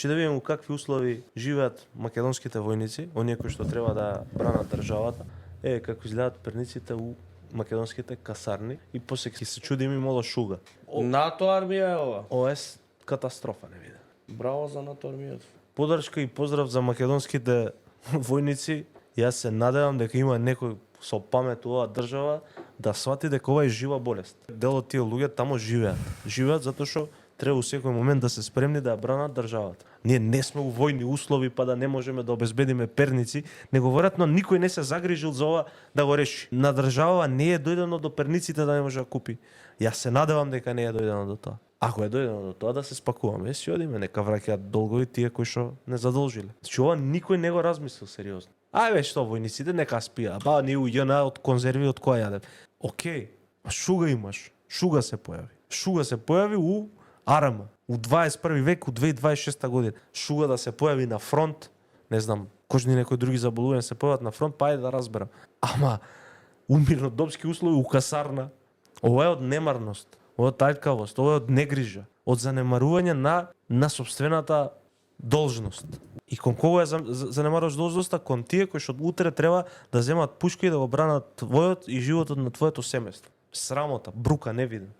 Че да видиме у какви услови живеат македонските војници, оние кои што треба да бранат државата, како изгледаат перниците у македонските касарни и после ќе се чудиме моло шуга. НАТО армија е ова. Ова е катастрофа, не виде. Браво за НАТО армијата. Подршка и поздрав за македонските војници. Јас се надевам дека има некој со памет у оваа држава да свати дека ова е жива болест. Дел од тие луѓе тамо живеат. Живеат затоа што треба у секој момент да се спремни да ја бранат државата. Ние не сме у војни услови па да не можеме да обезбедиме перници, него веројатно никој не се загрижил за ова да го реши. На држава не е дојдено до перниците да не може да купи. Јас се надевам дека не е дојдено до тоа. Ако е дојдено до тоа да се спакуваме, си одиме, нека враќаат долгови тие кои што не задолжиле. Значи ова никој не го размислил сериозно. Ајде што војниците нека спијат. Ба ние у ЈНА од конзерви од која јадем. Океј, шуга имаш. Шуга се појави. Шуга се појави у АРМ, у 21 век, у 2026 година. Шуга да се појави на фронт, не знам, кожни некои други заболувања се појават на фронт, па ајде да разберам. Ама у мирнодопски услови, у касарна, ова е од немарност, ова е од тајткавост, ова е од негрижа, од занемарување на сопствената должност. И кон кого е занемаруваш должноста? Кон тие кои што утре треба да земат пушка и да го бранат твојот и животот на твоето семејство. Срамота, брука, не виден.